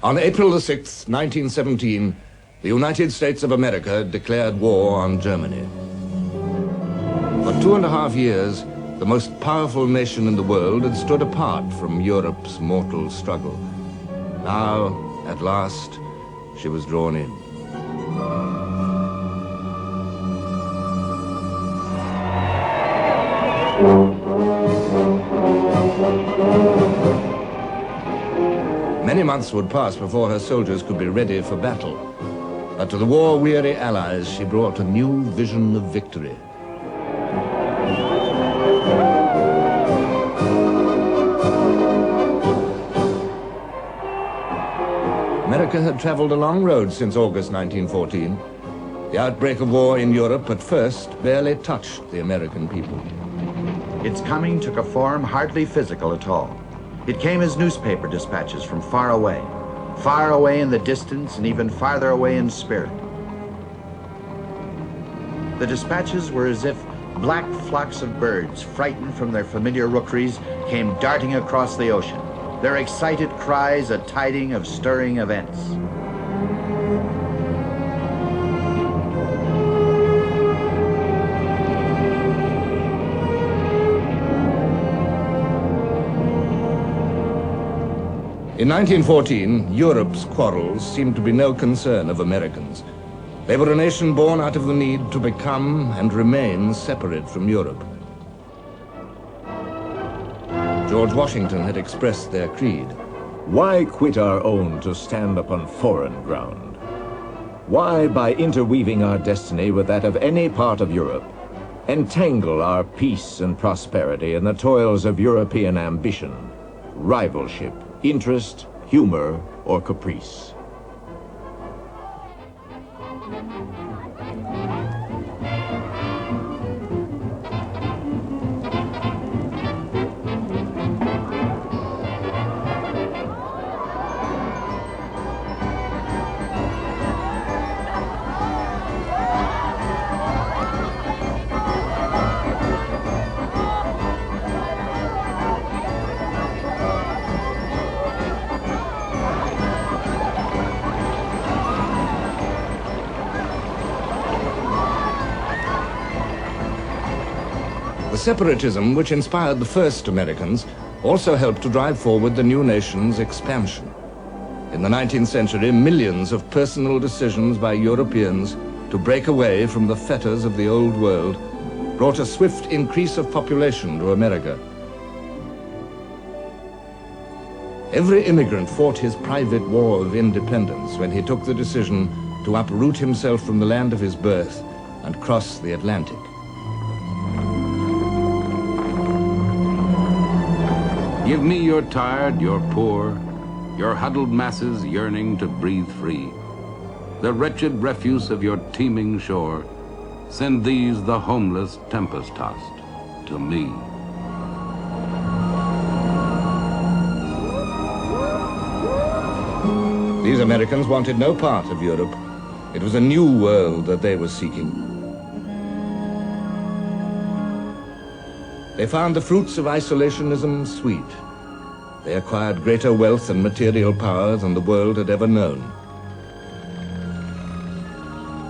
On April the 6th, 1917, the United States of America declared war on Germany. For 2.5 years, the most powerful nation in the world had stood apart from Europe's mortal struggle. Now, at last, she was drawn in. Many months would pass before her soldiers could be ready for battle. But to the war-weary Allies, she brought a new vision of victory. America had traveled a long road since August 1914. The outbreak of war in Europe at first barely touched the American people. Its coming took a form hardly physical at all. It came as newspaper dispatches from far away in the distance and even farther away in spirit. The dispatches were as if black flocks of birds, frightened from their familiar rookeries, came darting across the ocean, their excited cries a tiding of stirring events. In 1914, Europe's quarrels seemed to be no concern of Americans. They were a nation born out of the need to become and remain separate from Europe. George Washington had expressed their creed. Why quit our own to stand upon foreign ground? Why, by interweaving our destiny with that of any part of Europe, entangle our peace and prosperity in the toils of European ambition, rivalship, interest, humor, or caprice? The separatism which inspired the first Americans also helped to drive forward the new nation's expansion. In the 19th century, millions of personal decisions by Europeans to break away from the fetters of the old world brought a swift increase of population to America. Every immigrant fought his private war of independence when he took the decision to uproot himself from the land of his birth and cross the Atlantic. Give me your tired, your poor, your huddled masses yearning to breathe free. The wretched refuse of your teeming shore, send these, the homeless, tempest-tossed, to me. These Americans wanted no part of Europe. It was a new world that they were seeking. They found the fruits of isolationism sweet. They acquired greater wealth and material power than the world had ever known.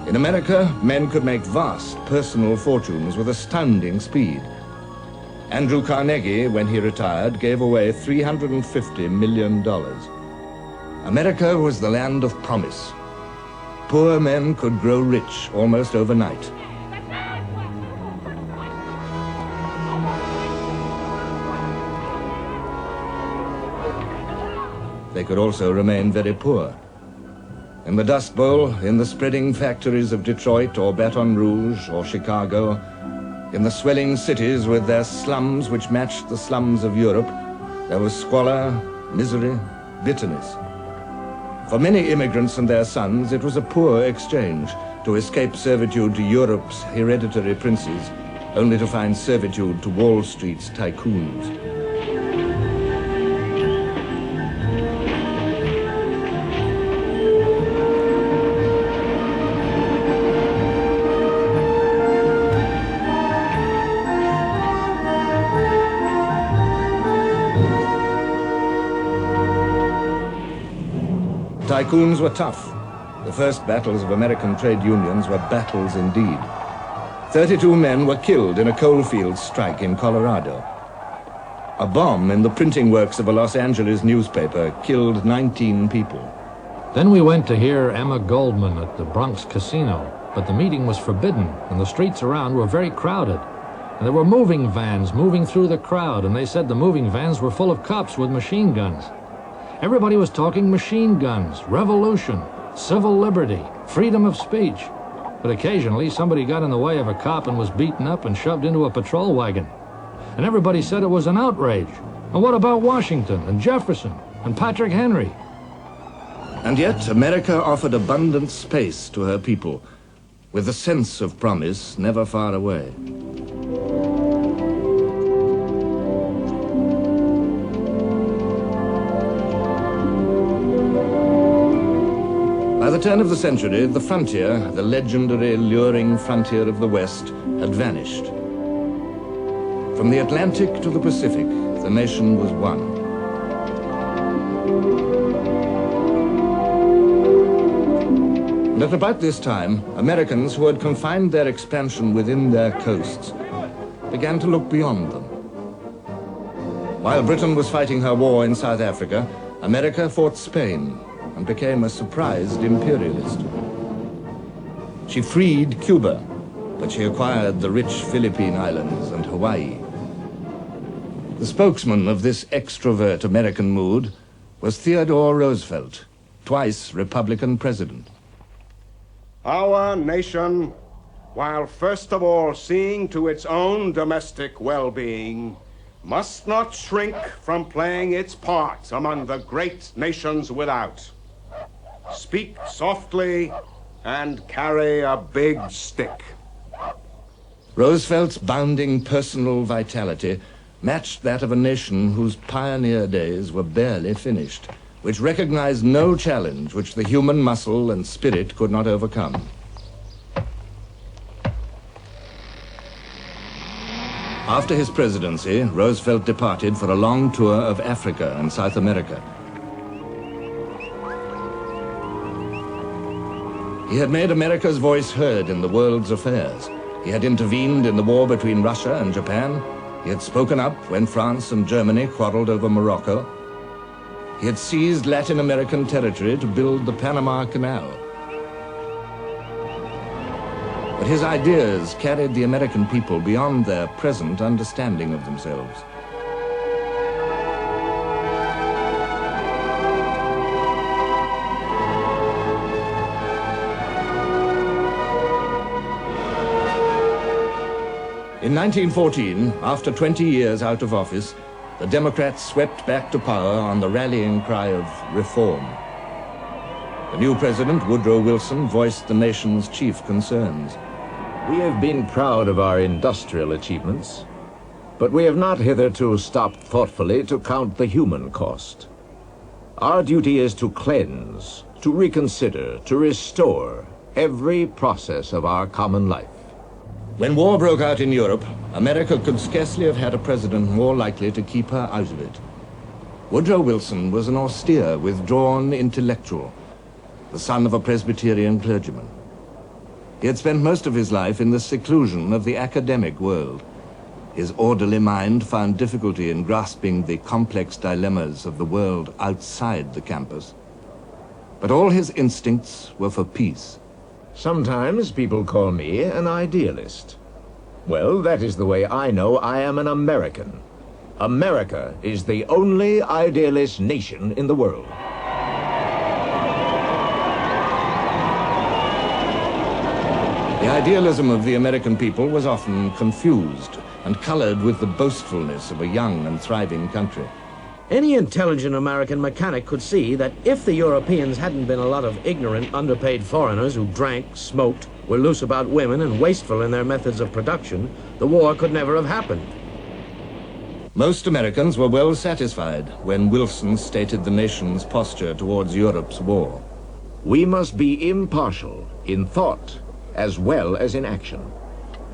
In America, men could make vast personal fortunes with astounding speed. Andrew Carnegie, when he retired, gave away $350 million. America was the land of promise. Poor men could grow rich almost overnight. They could also remain very poor. In the Dust Bowl, in the spreading factories of Detroit or Baton Rouge or Chicago, in the swelling cities with their slums which matched the slums of Europe, there was squalor, misery, bitterness. For many immigrants and their sons, it was a poor exchange to escape servitude to Europe's hereditary princes, only to find servitude to Wall Street's tycoons. Tycoons were tough. The first battles of American trade unions were battles indeed. 32 men were killed in a coalfield strike in Colorado. A bomb in the printing works of a Los Angeles newspaper killed 19 people. Then we went to hear Emma Goldman at the Bronx Casino, but the meeting was forbidden, and the streets around were very crowded. And there were moving vans moving through the crowd, and they said the moving vans were full of cops with machine guns. Everybody was talking machine guns, revolution, civil liberty, freedom of speech. But occasionally somebody got in the way of a cop and was beaten up and shoved into a patrol wagon. And everybody said it was an outrage. And what about Washington and Jefferson and Patrick Henry? And yet America offered abundant space to her people, with a sense of promise never far away. By the turn of the century, the frontier, the legendary luring frontier of the West, had vanished. From the Atlantic to the Pacific, the nation was one. And at about this time, Americans who had confined their expansion within their coasts began to look beyond them. While Britain was fighting her war in South Africa, America fought Spain and became a surprised imperialist. She freed Cuba, but she acquired the rich Philippine Islands and Hawaii. The spokesman of this extrovert American mood was Theodore Roosevelt, twice Republican president. Our nation, while first of all seeing to its own domestic well-being, must not shrink from playing its part among the great nations without. Speak softly and carry a big stick. Roosevelt's bounding personal vitality matched that of a nation whose pioneer days were barely finished, which recognized no challenge which the human muscle and spirit could not overcome. After his presidency, Roosevelt departed for a long tour of Africa and South America. He had made America's voice heard in the world's affairs. He had intervened in the war between Russia and Japan. He had spoken up when France and Germany quarreled over Morocco. He had seized Latin American territory to build the Panama Canal. But his ideas carried the American people beyond their present understanding of themselves. In 1914, after 20 years out of office, the Democrats swept back to power on the rallying cry of reform. The new president, Woodrow Wilson, voiced the nation's chief concerns. We have been proud of our industrial achievements, but we have not hitherto stopped thoughtfully to count the human cost. Our duty is to cleanse, to reconsider, to restore every process of our common life. When war broke out in Europe, America could scarcely have had a president more likely to keep her out of it. Woodrow Wilson was an austere, withdrawn intellectual, the son of a Presbyterian clergyman. He had spent most of his life in the seclusion of the academic world. His orderly mind found difficulty in grasping the complex dilemmas of the world outside the campus. But all his instincts were for peace. Sometimes people call me an idealist. Well, that is the way I know I am an American. America is the only idealist nation in the world. The idealism of the American people was often confused and colored with the boastfulness of a young and thriving country. Any intelligent American mechanic could see that if the Europeans hadn't been a lot of ignorant, underpaid foreigners who drank, smoked, were loose about women, and wasteful in their methods of production, the war could never have happened. Most Americans were well satisfied when Wilson stated the nation's posture towards Europe's war. We must be impartial in thought as well as in action,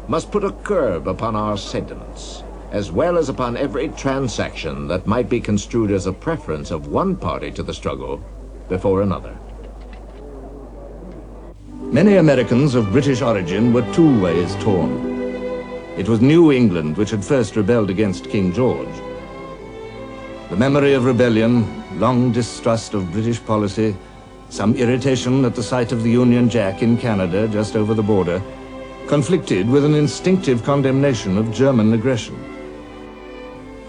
must put a curb upon our sentiments, as well as upon every transaction that might be construed as a preference of one party to the struggle before another. Many Americans of British origin were two ways torn. It was New England which had first rebelled against King George. The memory of rebellion, long distrust of British policy, some irritation at the sight of the Union Jack in Canada just over the border, conflicted with an instinctive condemnation of German aggression.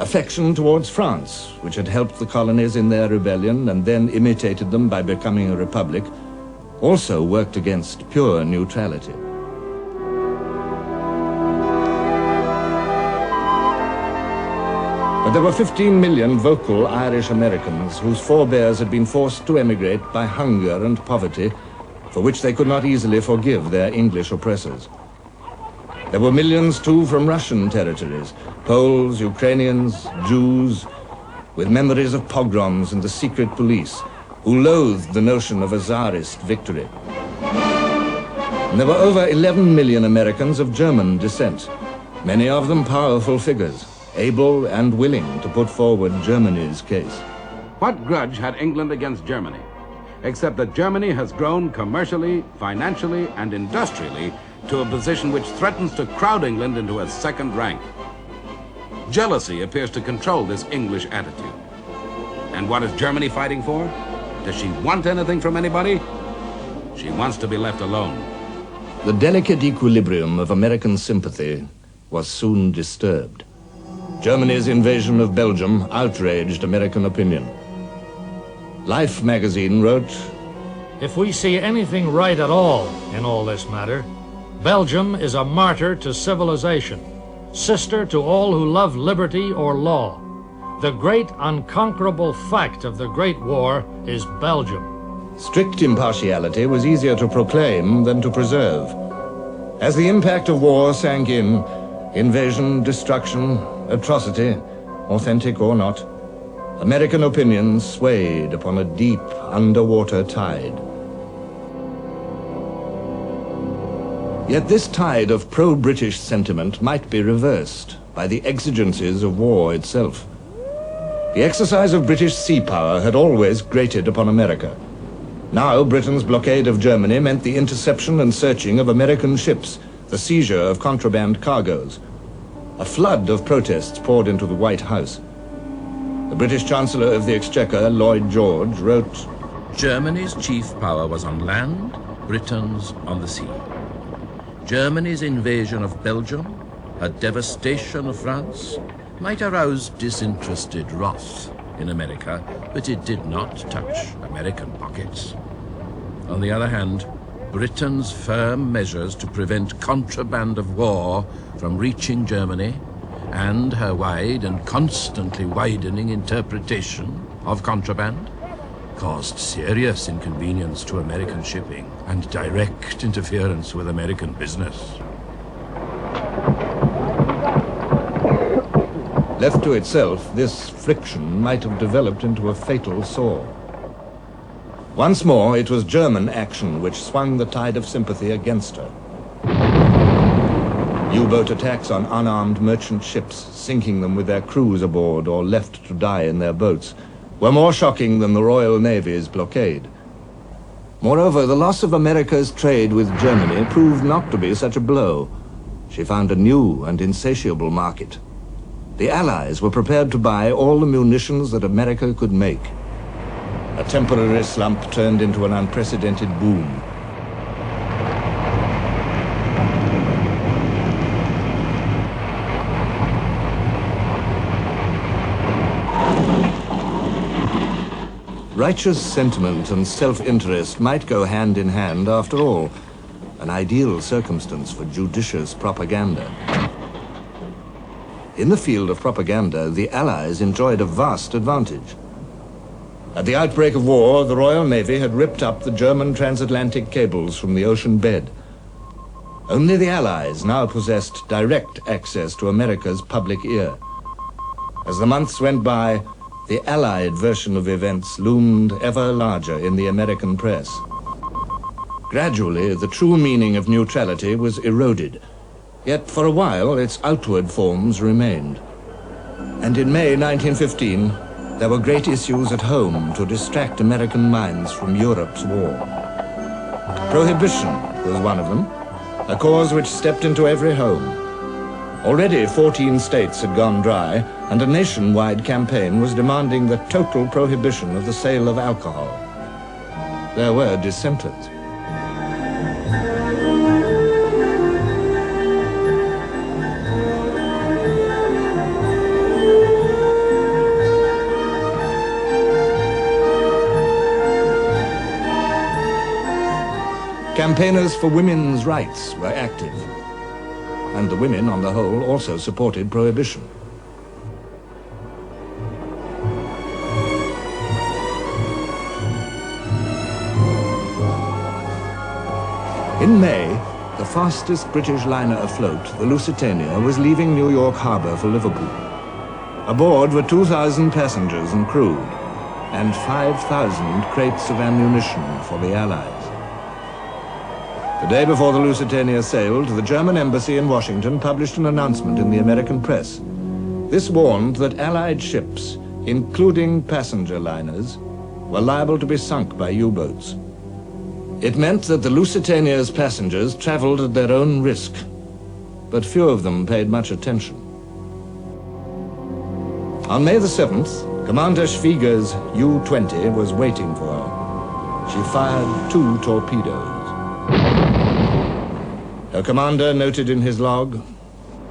Affection towards France, which had helped the colonies in their rebellion and then imitated them by becoming a republic, also worked against pure neutrality. But there were 15 million vocal Irish Americans whose forebears had been forced to emigrate by hunger and poverty, for which they could not easily forgive their English oppressors. There were millions, too, from Russian territories, Poles, Ukrainians, Jews, with memories of pogroms and the secret police, who loathed the notion of a Tsarist victory. And there were over 11 million Americans of German descent, many of them powerful figures, able and willing to put forward Germany's case. What grudge had England against Germany? Except that Germany has grown commercially, financially, and industrially to a position which threatens to crowd England into a second rank. Jealousy appears to control this English attitude. And what is Germany fighting for? Does she want anything from anybody? She wants to be left alone. The delicate equilibrium of American sympathy was soon disturbed. Germany's invasion of Belgium outraged American opinion. Life magazine wrote, If we see anything right at all in all this matter, Belgium is a martyr to civilization, sister to all who love liberty or law. The great unconquerable fact of the Great War is Belgium. Strict impartiality was easier to proclaim than to preserve. As the impact of war sank in, invasion, destruction, atrocity, authentic or not, American opinion swayed upon a deep underwater tide. Yet this tide of pro-British sentiment might be reversed by the exigencies of war itself. The exercise of British sea power had always grated upon America. Now Britain's blockade of Germany meant the interception and searching of American ships, the seizure of contraband cargoes. A flood of protests poured into the White House. The British Chancellor of the Exchequer, Lloyd George, wrote, Germany's chief power was on land, Britain's on the sea. Germany's invasion of Belgium, her devastation of France, might arouse disinterested wrath in America, but it did not touch American pockets. On the other hand, Britain's firm measures to prevent contraband of war from reaching Germany, and her wide and constantly widening interpretation of contraband, caused serious inconvenience to American shipping and direct interference with American business. Left to itself, this friction might have developed into a fatal sore. Once more, it was German action which swung the tide of sympathy against her. U-boat attacks on unarmed merchant ships, sinking them with their crews aboard or left to die in their boats, were more shocking than the Royal Navy's blockade. Moreover, the loss of America's trade with Germany proved not to be such a blow. She found a new and insatiable market. The Allies were prepared to buy all the munitions that America could make. A temporary slump turned into an unprecedented boom. Righteous sentiment and self-interest might go hand in hand after all, an ideal circumstance for judicious propaganda. In the field of propaganda, the Allies enjoyed a vast advantage. At the outbreak of war, the Royal Navy had ripped up the German transatlantic cables from the ocean bed. Only the Allies now possessed direct access to America's public ear. As the months went by, the Allied version of events loomed ever larger in the American press. Gradually, the true meaning of neutrality was eroded, yet for a while its outward forms remained. And in May 1915, there were great issues at home to distract American minds from Europe's war. Prohibition was one of them, a cause which stepped into every home. Already 14 states had gone dry, and a nationwide campaign was demanding the total prohibition of the sale of alcohol. There were dissenters. Campaigners for women's rights were active, and the women, on the whole, also supported prohibition. In May, the fastest British liner afloat, the Lusitania, was leaving New York Harbor for Liverpool. Aboard were 2,000 passengers and crew, and 5,000 crates of ammunition for the Allies. The day before the Lusitania sailed, the German embassy in Washington published an announcement in the American press. This warned that Allied ships, including passenger liners, were liable to be sunk by U-boats. It meant that the Lusitania's passengers traveled at their own risk, but few of them paid much attention. On May the 7th, Commander Schwieger's U-20 was waiting for her. She fired 2 torpedoes. Her commander noted in his log,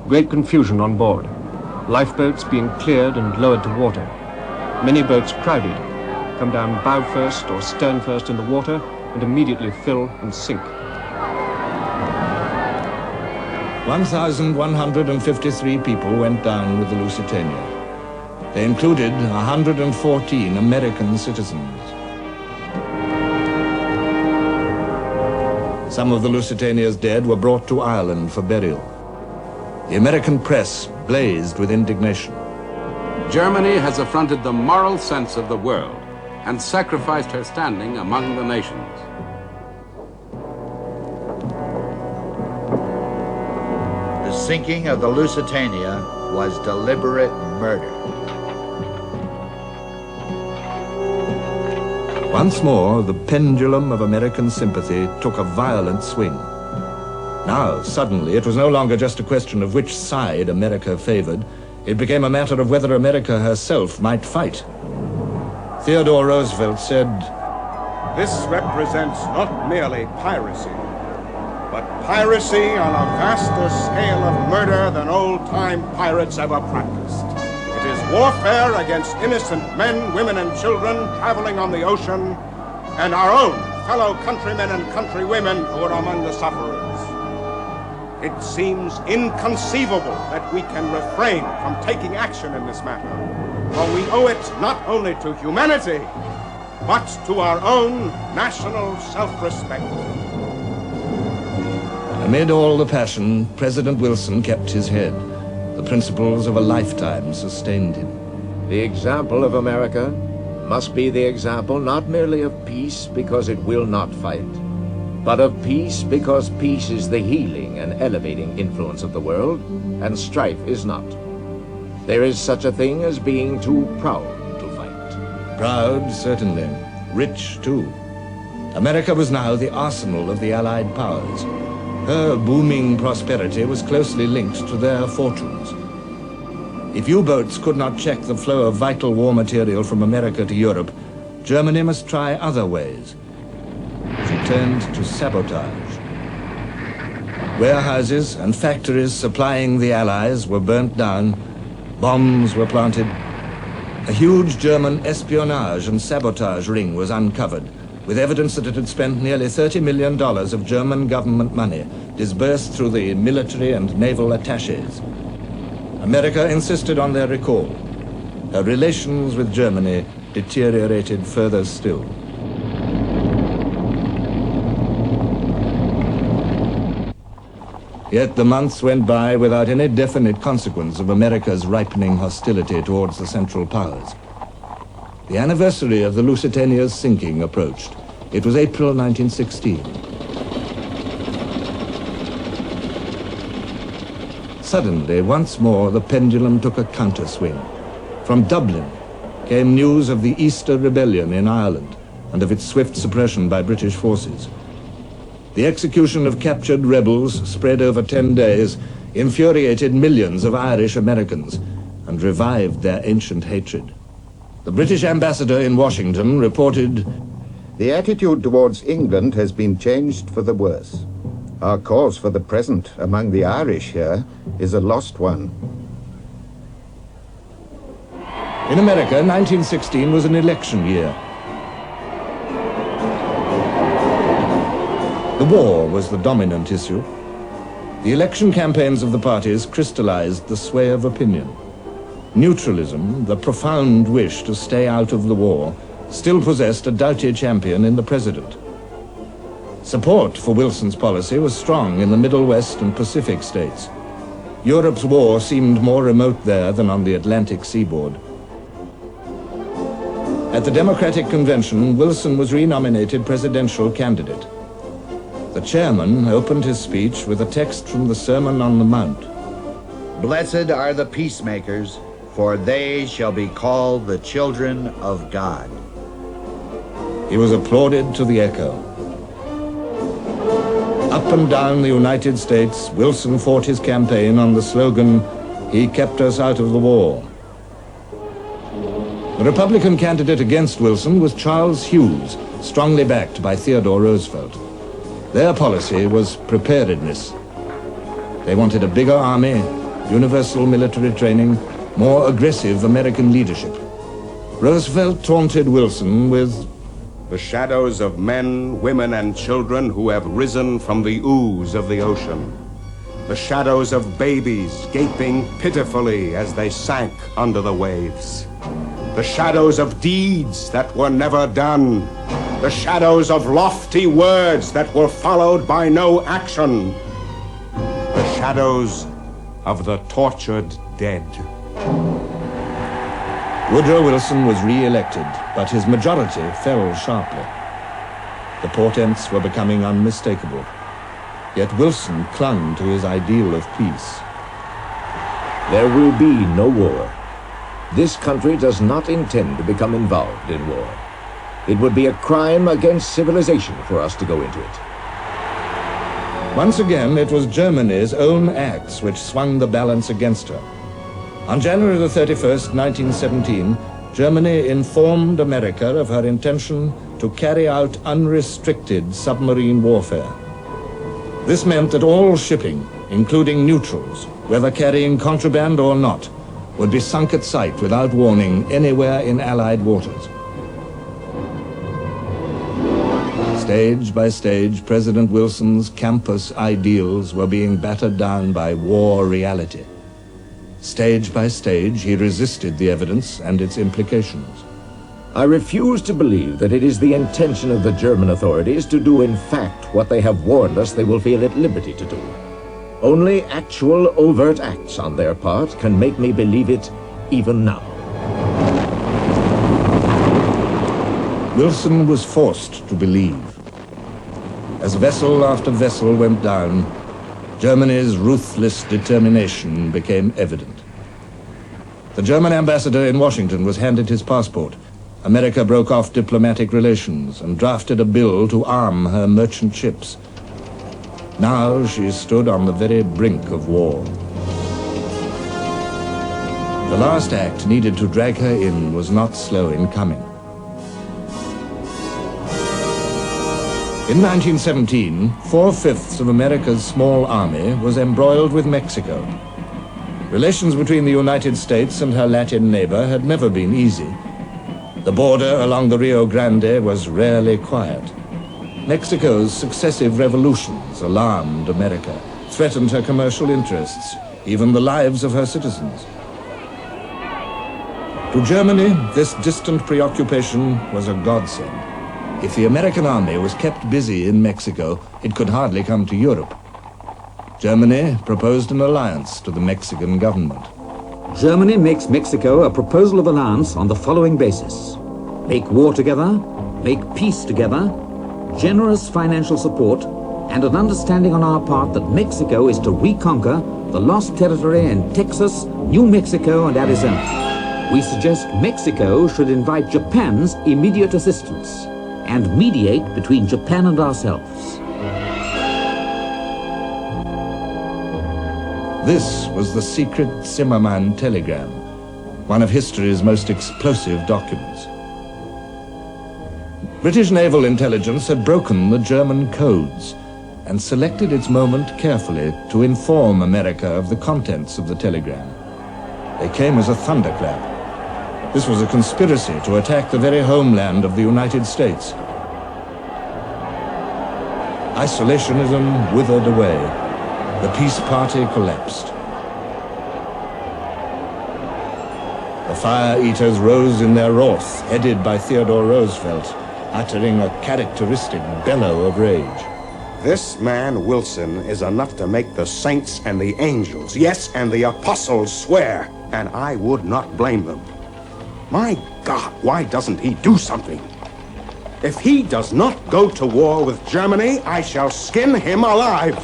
"Great confusion on board. Lifeboats being cleared and lowered to water. Many boats crowded. Come down bow first or stern first in the water and immediately fill and sink." 1,153 people went down with the Lusitania. They included 114 American citizens. Some of the Lusitania's dead were brought to Ireland for burial. The American press blazed with indignation. Germany has affronted the moral sense of the world and sacrificed her standing among the nations. The sinking of the Lusitania was deliberate murder. Once more, the pendulum of American sympathy took a violent swing. Now, suddenly, it was no longer just a question of which side America favored. It became a matter of whether America herself might fight. Theodore Roosevelt said, This represents not merely piracy, but piracy on a vaster scale of murder than old-time pirates ever practiced. It is warfare against innocent men, women, and children traveling on the ocean, and our own fellow countrymen and countrywomen who are among the sufferers. It seems inconceivable that we can refrain from taking action in this matter, for we owe it not only to humanity, but to our own national self-respect. Amid all the passion, President Wilson kept his head. The principles of a lifetime sustained him. The example of America must be the example not merely of peace because it will not fight, but of peace because peace is the healing and elevating influence of the world, and strife is not. There is such a thing as being too proud to fight. Proud, certainly. Rich, too. America was now the arsenal of the Allied powers. Her booming prosperity was closely linked to their fortunes. If U-boats could not check the flow of vital war material from America to Europe, Germany must try other ways. She turned to sabotage. Warehouses and factories supplying the Allies were burnt down, bombs were planted. A huge German espionage and sabotage ring was uncovered, with evidence that it had spent nearly $30 million of German government money, disbursed through the military and naval attaches. America insisted on their recall. Her relations with Germany deteriorated further still. Yet the months went by without any definite consequence of America's ripening hostility towards the Central Powers. The anniversary of the Lusitania's sinking approached. It was April 1916. Suddenly, once more, the pendulum took a counterswing. From Dublin came news of the Easter Rebellion in Ireland and of its swift suppression by British forces. The execution of captured rebels spread over 10 days infuriated millions of Irish Americans and revived their ancient hatred. The British ambassador in Washington reported, "The attitude towards England has been changed for the worse. Our cause for the present among the Irish here is a lost one." In America, 1916 was an election year. The war was the dominant issue. The election campaigns of the parties crystallized the sway of opinion. Neutralism, the profound wish to stay out of the war, still possessed a doughty champion in the president. Support for Wilson's policy was strong in the Middle West and Pacific states. Europe's war seemed more remote there than on the Atlantic seaboard. At the Democratic Convention, Wilson was renominated presidential candidate. The chairman opened his speech with a text from the Sermon on the Mount. "Blessed are the peacemakers, for they shall be called the children of God." He was applauded to the echo. Up and down the United States, Wilson fought his campaign on the slogan, "He kept us out of the war." The Republican candidate against Wilson was Charles Hughes, strongly backed by Theodore Roosevelt. Their policy was preparedness. They wanted a bigger army, universal military training, more aggressive American leadership. Roosevelt taunted Wilson with The shadows of men, women, and children who have risen from the ooze of the ocean. The shadows of babies gaping pitifully as they sank under the waves. The shadows of deeds that were never done. The shadows of lofty words that were followed by no action. The shadows of the tortured dead. Woodrow Wilson was re-elected, but his majority fell sharply. The portents were becoming unmistakable. Yet Wilson clung to his ideal of peace. There will be no war. This country does not intend to become involved in war. It would be a crime against civilization for us to go into it. Once again, it was Germany's own acts which swung the balance against her. On January the 31st, 1917, Germany informed America of her intention to carry out unrestricted submarine warfare. This meant that all shipping, including neutrals, whether carrying contraband or not, would be sunk at sight without warning anywhere in Allied waters. Stage by stage, President Wilson's campus ideals were being battered down by war reality. Stage by stage, he resisted the evidence and its implications. I refuse to believe that it is the intention of the German authorities to do in fact what they have warned us they will feel at liberty to do. Only actual overt acts on their part can make me believe it even now. Wilson was forced to believe. As vessel after vessel went down, Germany's ruthless determination became evident. The German ambassador in Washington was handed his passport. America broke off diplomatic relations and drafted a bill to arm her merchant ships. Now she stood on the very brink of war. The last act needed to drag her in was not slow in coming. In 1917, 4/5 of America's small army was embroiled with Mexico. Relations between the United States and her Latin neighbor had never been easy. The border along the Rio Grande was rarely quiet. Mexico's successive revolutions alarmed America, threatened her commercial interests, even the lives of her citizens. To Germany, this distant preoccupation was a godsend. If the American army was kept busy in Mexico, it could hardly come to Europe. Germany proposed an alliance to the Mexican government. Germany makes Mexico a proposal of alliance on the following basis: make war together, make peace together, generous financial support, and an understanding on our part that Mexico is to reconquer the lost territory in Texas, New Mexico, and Arizona. we suggest Mexico should invite Japan's immediate assistance and mediate between Japan and ourselves. This was the secret Zimmermann telegram, one of history's most explosive documents. British naval intelligence had broken the German codes and selected its moment carefully to inform America of the contents of the telegram. They came as a thunderclap. This was a conspiracy to attack the very homeland of the United States. Isolationism withered away. The peace party collapsed. The fire eaters rose in their wrath, headed by Theodore Roosevelt, uttering a characteristic bellow of rage. This man, Wilson, is enough to make the saints and the angels, yes, and the apostles swear, and I would not blame them. My God, why doesn't he do something? If he does not go to war with Germany, I shall skin him alive.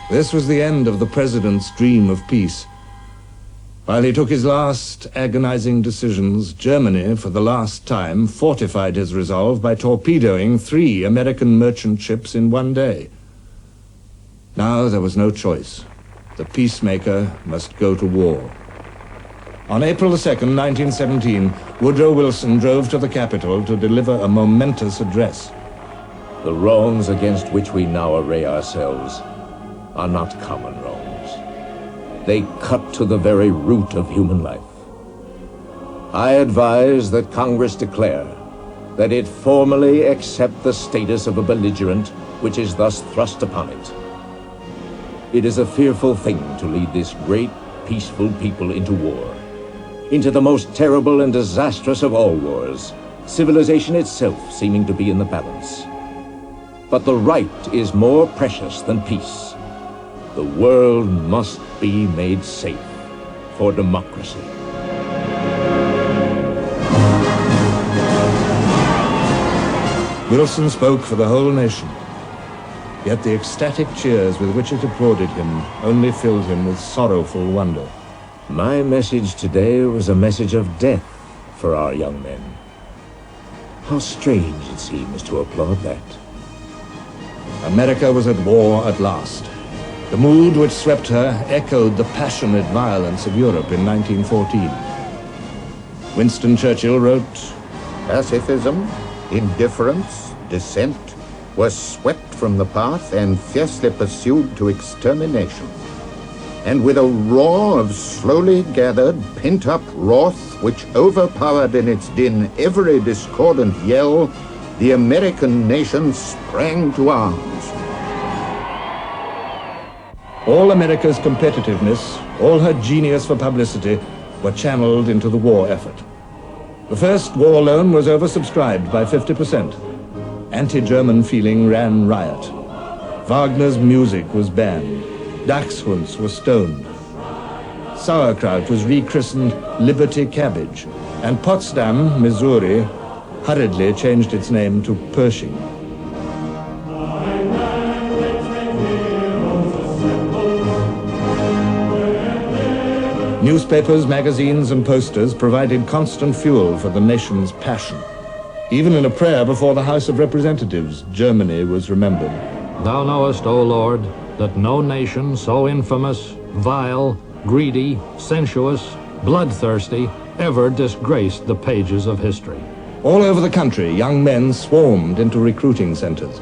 This was the end of the president's dream of peace. While he took his last agonizing decisions, Germany, for the last time, fortified his resolve by torpedoing 3 American merchant ships in one day. Now there was no choice. The peacemaker must go to war. On April 2nd, 1917, Woodrow Wilson drove to the Capitol to deliver a momentous address. The wrongs against which we now array ourselves are not common wrongs. They cut to the very root of human life. I advise that Congress declare that it formally accept the status of a belligerent which is thus thrust upon it. It is a fearful thing to lead this great, peaceful people into war, into the most terrible and disastrous of all wars, civilization itself seeming to be in the balance. But the right is more precious than peace. The world must be made safe for democracy. Wilson spoke for the whole nation. Yet the ecstatic cheers with which it applauded him only filled him with sorrowful wonder. My message today was a message of death for our young men. How strange it seems to applaud that. America was at war at last. The mood which swept her echoed the passionate violence of Europe in 1914. Winston Churchill wrote, Pacifism, indifference, dissent were swept from the path and fiercely pursued to extermination. And with a roar of slowly gathered, pent-up wrath which overpowered in its din every discordant yell, the American nation sprang to arms. All America's competitiveness, all her genius for publicity, were channeled into the war effort. The first war loan was oversubscribed by 50%. Anti-German feeling ran riot. Wagner's music was banned. Dachshunds were stoned. Sauerkraut was rechristened Liberty Cabbage, and Potsdam, Missouri, hurriedly changed its name to Pershing. Newspapers, magazines, and posters provided constant fuel for the nation's passion. Even in a prayer before the House of Representatives, Germany was remembered. Thou knowest, O Lord, that no nation so infamous, vile, greedy, sensuous, bloodthirsty ever disgraced the pages of history. All over the country, young men swarmed into recruiting centers.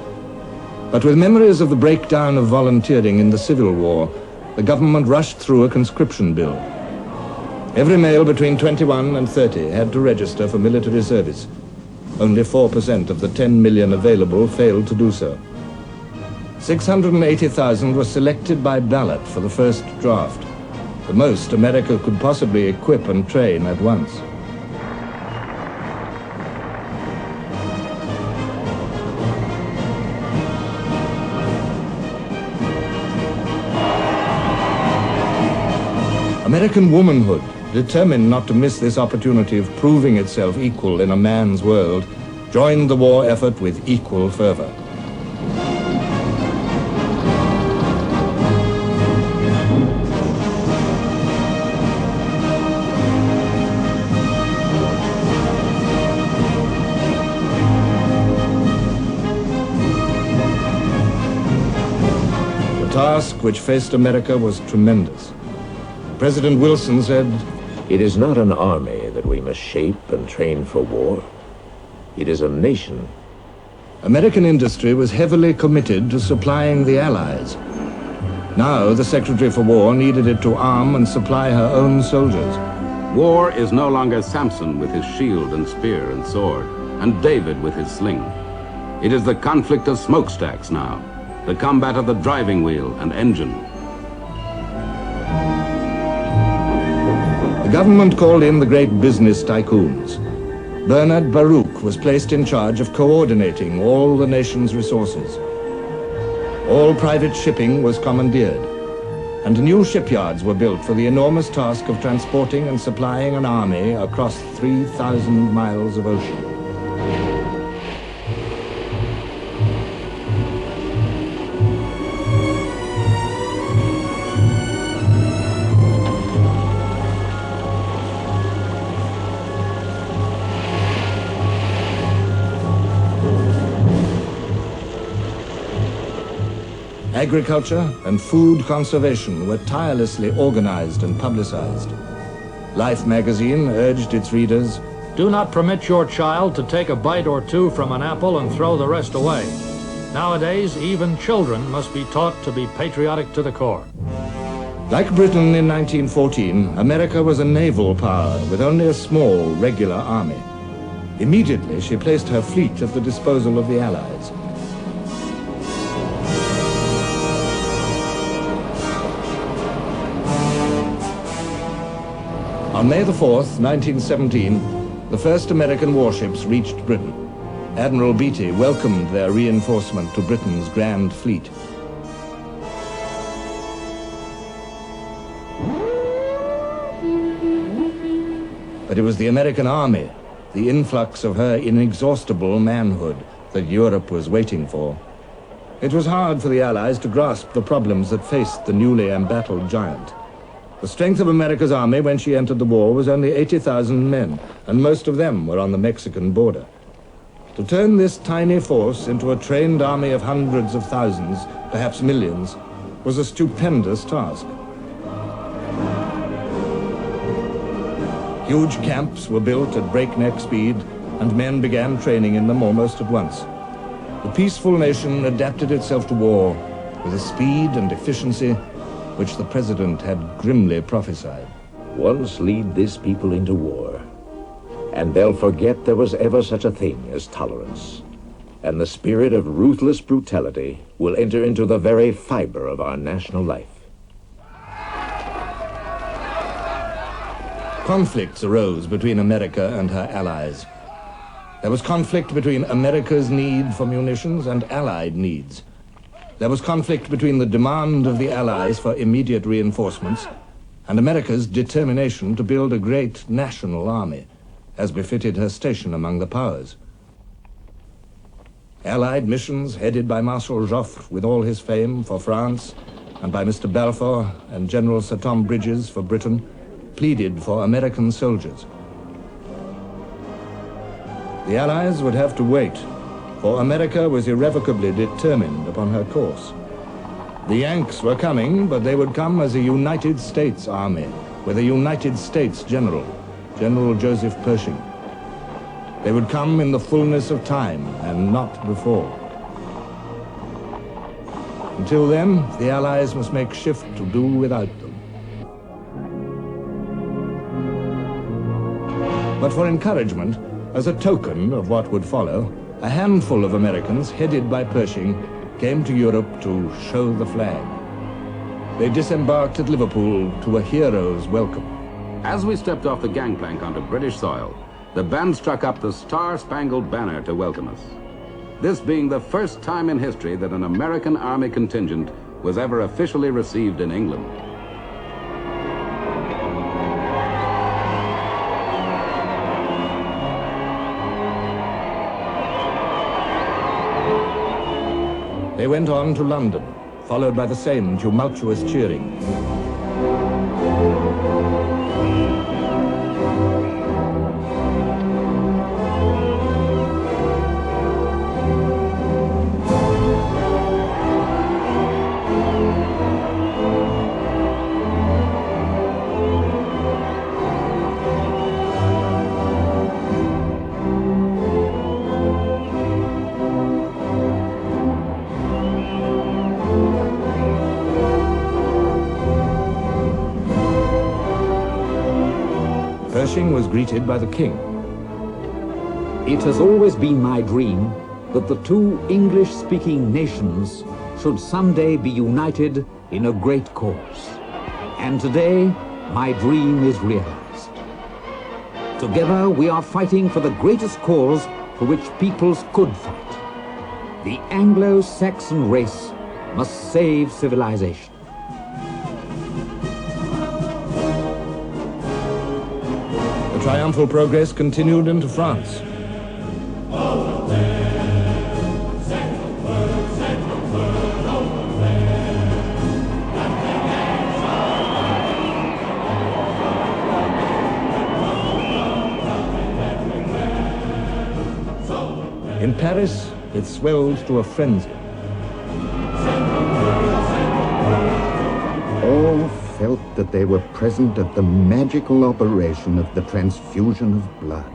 But with memories of the breakdown of volunteering in the Civil War, the government rushed through a conscription bill. Every male between 21 and 30 had to register for military service. Only 4% of the 10 million available failed to do so. 680,000 were selected by ballot for the first draft, the most America could possibly equip and train at once. American womanhood, determined not to miss this opportunity of proving itself equal in a man's world, joined the war effort with equal fervor. task which faced America was tremendous. President Wilson said, "It is not an army that we must shape and train for war. It is a nation." American industry was heavily committed to supplying the Allies. Now the Secretary for War needed it to arm and supply her own soldiers. War is no longer Samson with his shield and spear and sword, and David with his sling. It is the conflict of smokestacks now, the combat of the driving wheel and engine. The government called in the great business tycoons. Bernard Baruch was placed in charge of coordinating all the nation's resources. All private shipping was commandeered, and new shipyards were built for the enormous task of transporting and supplying an army across 3,000 miles of ocean. Agriculture and food conservation were tirelessly organized and publicized. Life magazine urged its readers, Do not permit your child to take a bite or two from an apple and throw the rest away. Nowadays, even children must be taught to be patriotic to the core. Like Britain in 1914, America was a naval power with only a small regular army. Immediately, she placed her fleet at the disposal of the Allies. On May the 4th, 1917, the first American warships reached Britain. Admiral Beatty welcomed their reinforcement to Britain's Grand Fleet. But it was the American army, the influx of her inexhaustible manhood, that Europe was waiting for. It was hard for the Allies to grasp the problems that faced the newly embattled giant. The strength of America's army when she entered the war was only 80,000 men, and most of them were on the Mexican border. To turn this tiny force into a trained army of hundreds of thousands, perhaps millions, was a stupendous task. Huge camps were built at breakneck speed, and men began training in them almost at once. The peaceful nation adapted itself to war with a speed and efficiency which the president had grimly prophesied. Once lead this people into war, and they'll forget there was ever such a thing as tolerance. And the spirit of ruthless brutality will enter into the very fiber of our national life. Conflicts arose between America and her allies. There was conflict between America's need for munitions and Allied needs. There was conflict between the demand of the Allies for immediate reinforcements and America's determination to build a great national army, as befitted her station among the powers. Allied missions headed by Marshal Joffre with all his fame for France, and by Mr. Balfour and General Sir Tom Bridges for Britain, pleaded for American soldiers. The Allies would have to wait, for America was irrevocably determined upon her course. The Yanks were coming, but they would come as a United States army, with a United States general, General Joseph Pershing. They would come in the fullness of time, and not before. Until then, the Allies must make shift to do without them. But for encouragement, as a token of what would follow, a handful of Americans, headed by Pershing, came to Europe to show the flag. They disembarked at Liverpool to a hero's welcome. As we stepped off the gangplank onto British soil, the band struck up the Star-Spangled Banner to welcome us. This being the first time in history that an American Army contingent was ever officially received in England. They went on to London, followed by the same tumultuous cheering. was greeted by the king. It has always been my dream that the two English-speaking nations should someday be united in a great cause. And today, my dream is realized. Together, we are fighting for the greatest cause for which peoples could fight. The Anglo-Saxon race must save civilization. The triumphal progress continued into France. In Paris, it swelled to a frenzy. All felt that they were present at the magical operation of the transfusion of blood.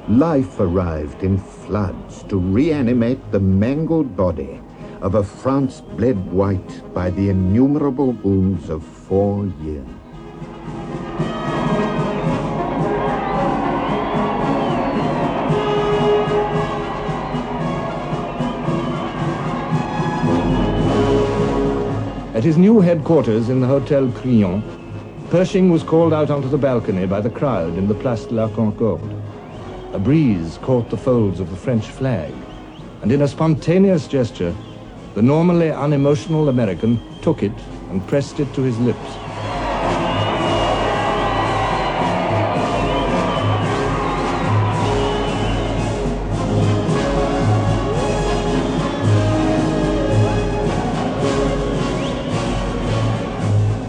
Life arrived in floods to reanimate the mangled body of a France bled white by the innumerable wounds of 4 years. At his new headquarters in the Hotel Crillon, Pershing was called out onto the balcony by the crowd in the Place de la Concorde. A breeze caught the folds of the French flag, and in a spontaneous gesture, the normally unemotional American took it and pressed it to his lips.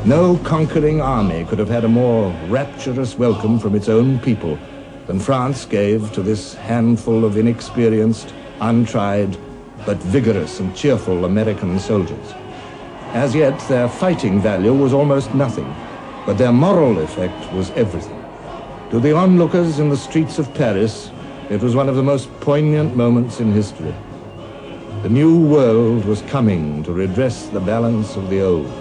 No conquering army could have had a more rapturous welcome from its own people than France gave to this handful of inexperienced, untried, but vigorous and cheerful American soldiers. As yet, their fighting value was almost nothing, but their moral effect was everything. To the onlookers in the streets of Paris, it was one of the most poignant moments in history. The new world was coming to redress the balance of the old.